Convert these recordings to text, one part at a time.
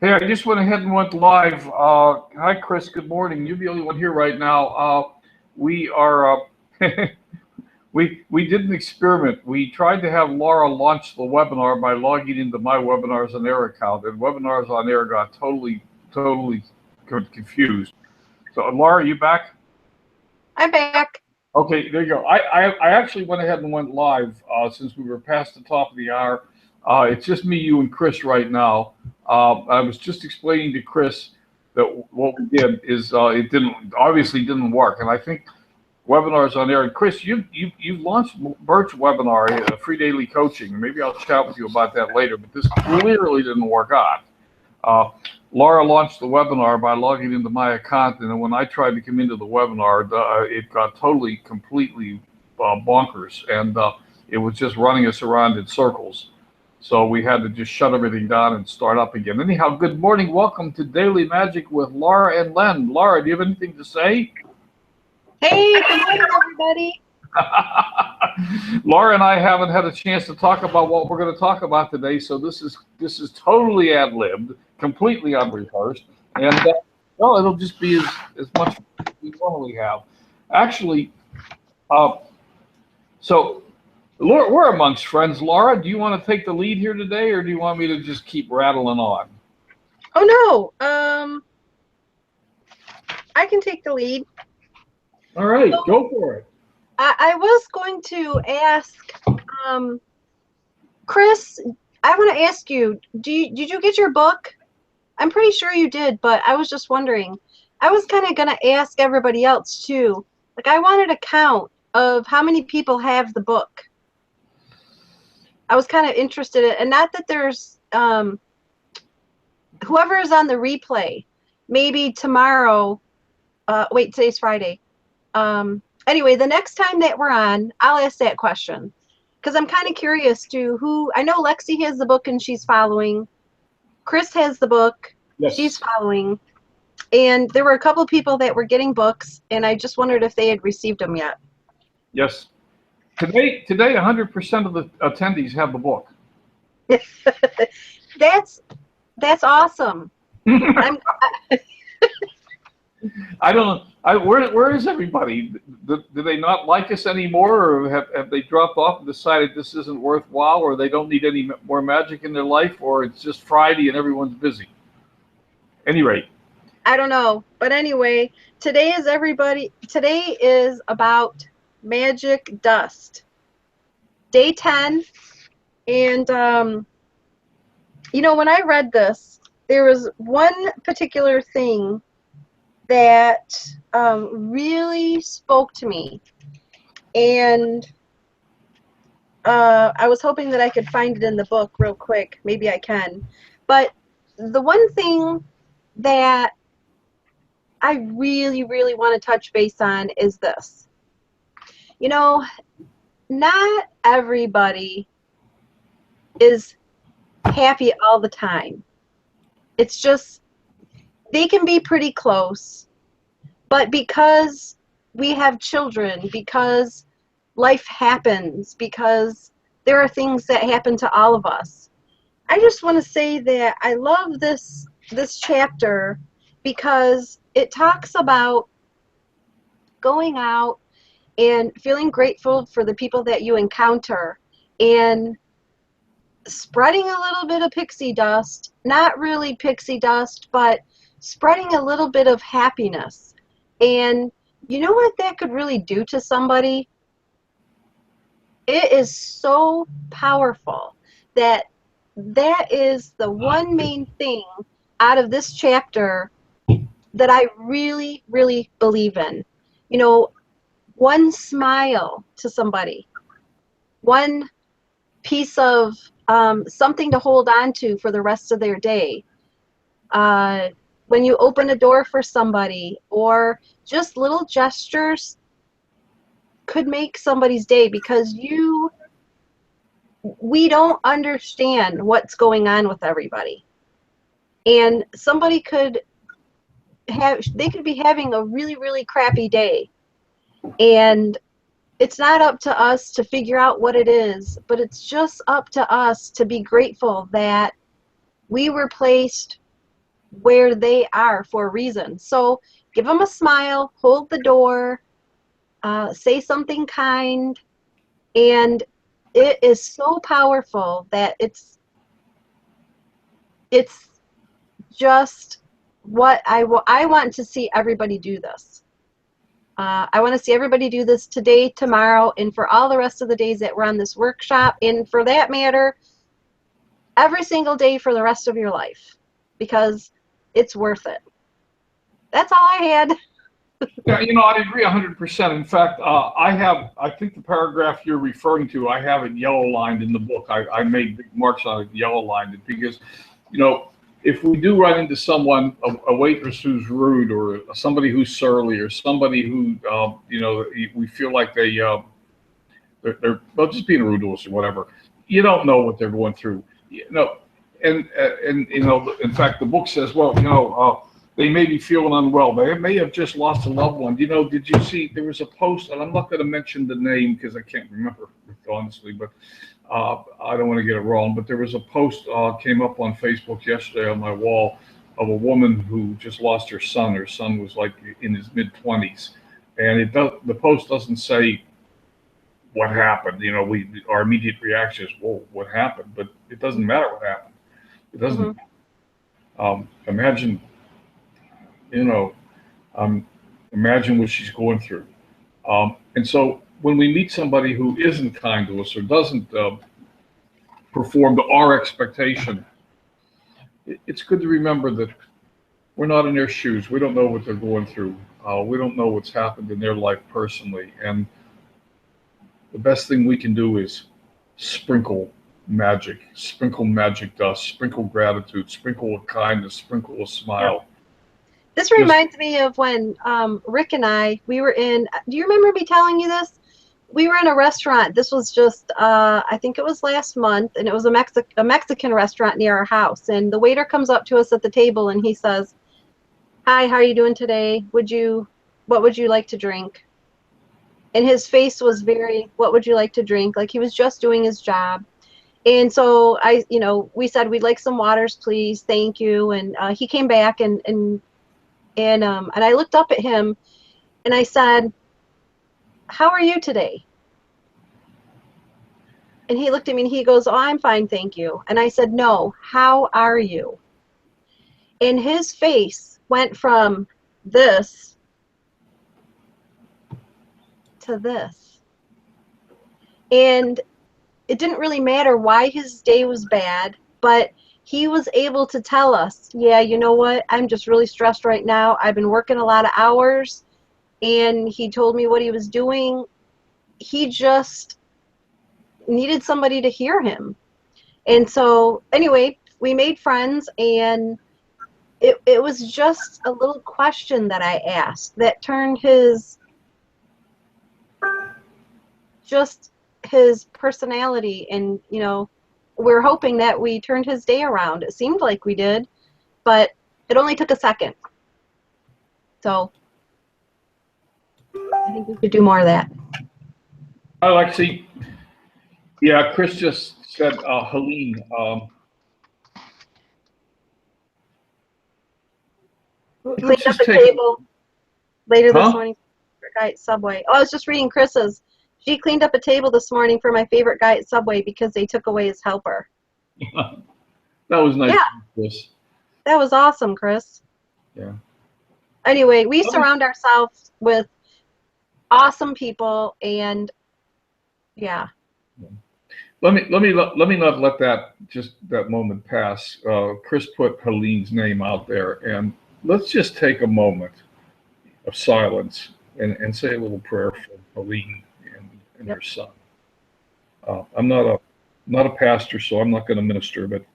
Hey, I just went ahead and went live. Hi, Chris. Good morning. You're the only one here right now. We are we did an experiment. We tried to have Laura launch the webinar by logging into my Webinars on Air account, and Webinars on Air got totally confused. So, Laura, are you back? I'm back. Okay, there you go. I actually went ahead and went live since we were past the top of the hour. It's just me, you, and Chris right now. I was just explaining to Chris that what we did is it didn't work, and I think webinars on air. And Chris, you've launched Birch webinar, free daily coaching. Maybe I'll chat with you about that later. But this clearly didn't work out. Uh, Laura launched the webinar by logging into my account, and then when I tried to come into the webinar, it got completely bonkers, and it was just running us around in circles. So we had to just shut everything down and start up again. Anyhow, good morning. Welcome to Daily Magic with Laura and Len. Laura, do you have anything to say? Hey, good morning, everybody. Laura and I haven't had a chance to talk about what we're going to talk about today, so this is totally ad-libbed, completely unrehearsed, and well, it'll just be as much as we normally have. Actually, so Laura, we're amongst friends. Laura, do you want to take the lead here today, or do you want me to just keep rattling on? Oh no, I can take the lead. All right, go for it. I was going to ask, Chris. I want to ask you. Did you get your book? I'm pretty sure you did, but I was just wondering. I was kind of gonna ask everybody else too. Like, I wanted a count of how many people have the book. I was kind of interested in, and not that there's whoever is on the replay, maybe tomorrow. Wait, today's Friday. Anyway, the next time that we're on, I'll ask that question because I'm kind of curious to who. I know Lexi has the book and she's following. Chris has the book. Yes. She's following. And there were a couple of people that were getting books, and I just wondered if they had received them yet. Yes. Today, 100% of the attendees have the book. That's awesome. I don't know. Where is everybody? Do they not like us anymore, or have they dropped off and decided this isn't worthwhile, or they don't need any more magic in their life, or it's just Friday and everyone's busy? Any rate. I don't know. But anyway, today is about magic dust. Day 10. And, when I read this, there was one particular thing that really spoke to me. And I was hoping that I could find it in the book real quick. Maybe I can. But the one thing that I really, really want to touch base on is this. Not everybody is happy all the time. It's just, they can be pretty close, but because we have children, because life happens, because there are things that happen to all of us, I just want to say that I love this chapter because it talks about going out and feeling grateful for the people that you encounter and spreading a little bit of pixie dust, not really pixie dust, but spreading a little bit of happiness. And you know what that could really do to somebody? It is so powerful that is the one main thing out of this chapter that I really, really believe in. One smile to somebody, one piece of something to hold on to for the rest of their day. When you open a door for somebody, or just little gestures could make somebody's day, because we don't understand what's going on with everybody. And somebody could be having a really, really crappy day. And it's not up to us to figure out what it is, but it's just up to us to be grateful that we were placed where they are for a reason. So give them a smile, hold the door, say something kind, and it is so powerful that it's just what I want to see everybody do this. I want to see everybody do this today, tomorrow, and for all the rest of the days that we're on this workshop, and for that matter, every single day for the rest of your life, because it's worth it. That's all I had. Yeah, I agree 100%. In fact, I think the paragraph you're referring to, I have it yellow lined in the book. I made big marks on it, yellow lined it, because, if we do run into someone, a waitress who's rude, or somebody who's surly, or somebody who, we feel like they're just being rude to us or whatever, you don't know what they're going through, and in fact, the book says, well, they may be feeling unwell. They may have just lost a loved one. Did you see there was a post, and I'm not going to mention the name because I can't remember, honestly, but I don't want to get it wrong. But there was a post came up on Facebook yesterday on my wall of a woman who just lost her son. Her son was like in his mid-20s, and the post doesn't say what happened. Our immediate reaction is, whoa, what happened? But it doesn't matter what happened. It doesn't. Imagine. Imagine what she's going through. And so when we meet somebody who isn't kind to us or doesn't perform to our expectation, it's good to remember that we're not in their shoes. We don't know what they're going through. We don't know what's happened in their life personally. And the best thing we can do is sprinkle magic dust, sprinkle gratitude, sprinkle a kindness, sprinkle a smile. This reminds me of when Rick and we were in, do you remember me telling you this? We were in a restaurant. This was just, I think it was last month, and it was a Mexican restaurant near our house. And the waiter comes up to us at the table and he says, "Hi, how are you doing today? What would you like to drink?" And his face was very, "What would you like to drink?" Like he was just doing his job. And so we said, "We'd like some waters, please. Thank you." And he came back and I looked up at him and I said, "How are you today?" And he looked at me and he goes, "Oh, I'm fine, thank you." And I said, "No, how are you?" And his face went from this to this. And it didn't really matter why his day was bad, but he was able to tell us, "Yeah, you know what? I'm just really stressed right now. I've been working a lot of hours." And he told me what he was doing. He just needed somebody to hear him. And so anyway, we made friends, and it was just a little question that I asked that turned his personality, and we're hoping that we turned his day around. It seemed like we did, but it only took a second. So I think we should do more of that. Alexi, yeah, Chris just said, Helene. Cleaned up a table later this morning for a guy at Subway. Oh, I was just reading Chris's. She cleaned up a table this morning for my favorite guy at Subway because they took away his helper. That was nice. Yeah. Chris. That was awesome, Chris. Yeah. Anyway, we surround ourselves with awesome people, and yeah. Let me not let that moment pass. Chris put Helene's name out there, and let's just take a moment of silence and say a little prayer for Helene and her son. I'm not a pastor, so I'm not going to minister, but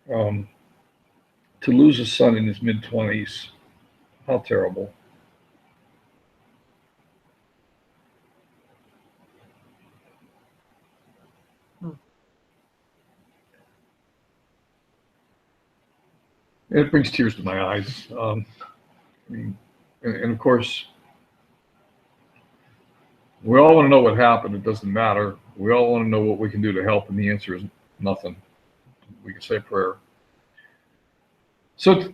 to lose a son in his mid-20s, how terrible. It brings tears to my eyes. And of course, we all want to know what happened. It doesn't matter. We all want to know what we can do to help, and the answer is nothing. We can say a prayer. So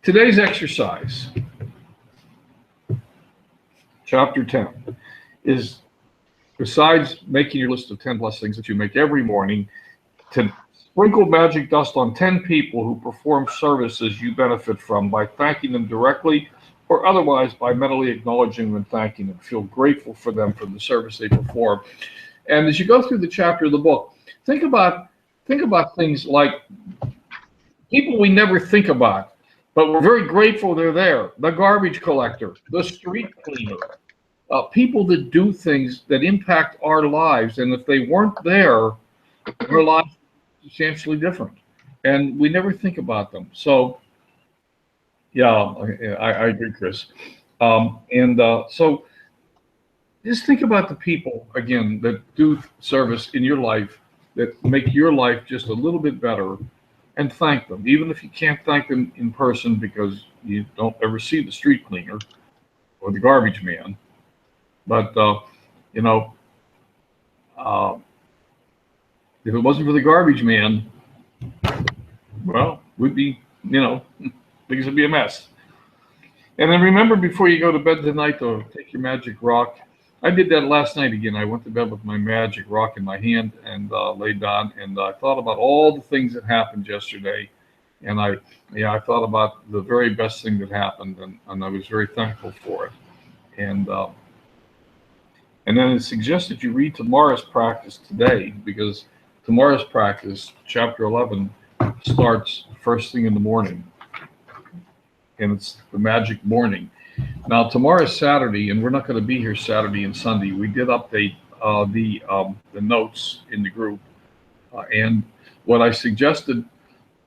today's exercise, chapter 10, is besides making your list of 10 plus things that you make every morning, to sprinkle magic dust on 10 people who perform services you benefit from by thanking them directly or otherwise by mentally acknowledging them and thanking them. Feel grateful for them for the service they perform. And as you go through the chapter of the book, think about things like people we never think about, but we're very grateful they're there. The garbage collector, the street cleaner, people that do things that impact our lives. And if they weren't there, our lives are substantially different. And we never think about them. So, yeah, I agree, Chris. So just think about the people, again, that do service in your life that make your life just a little bit better, and thank them, even if you can't thank them in person because you don't ever see the street cleaner or the garbage man. But, you know, uh, if it wasn't for the garbage man, well, we'd be, things would be a mess. And then remember, before you go to bed tonight, to take your magic rock. I did that last night again. I went to bed with my magic rock in my hand and laid down, and I thought about all the things that happened yesterday. And I thought about the very best thing that happened, and I was very thankful for it. And then it suggested you read tomorrow's practice today, because tomorrow's practice, chapter 11, starts first thing in the morning, and it's the magic morning. Now, tomorrow's Saturday, and we're not going to be here Saturday and Sunday. We did update the notes in the group, and what I suggested,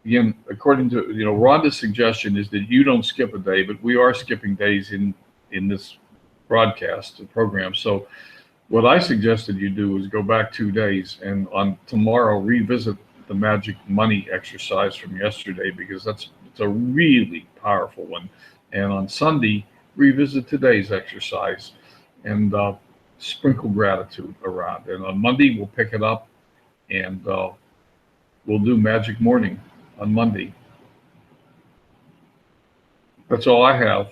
again, according to Rhonda's suggestion, is that you don't skip a day, but we are skipping days in this broadcast program. So, what I suggested you do is go back 2 days, and on tomorrow revisit the magic money exercise from yesterday, because it's a really powerful one. And on Sunday, revisit today's exercise and sprinkle gratitude around. And on Monday, we'll pick it up, and we'll do magic morning on Monday. That's all I have.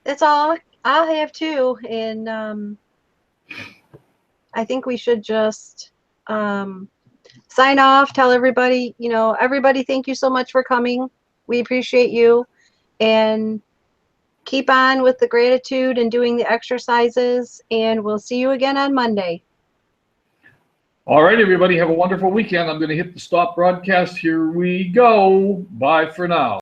That's all I'll have too. And I think we should just sign off, tell everybody, everybody, thank you so much for coming. We appreciate you, and keep on with the gratitude and doing the exercises, and we'll see you again on Monday. All right, everybody, have a wonderful weekend. I'm going to hit the stop broadcast. Here we go. Bye for now.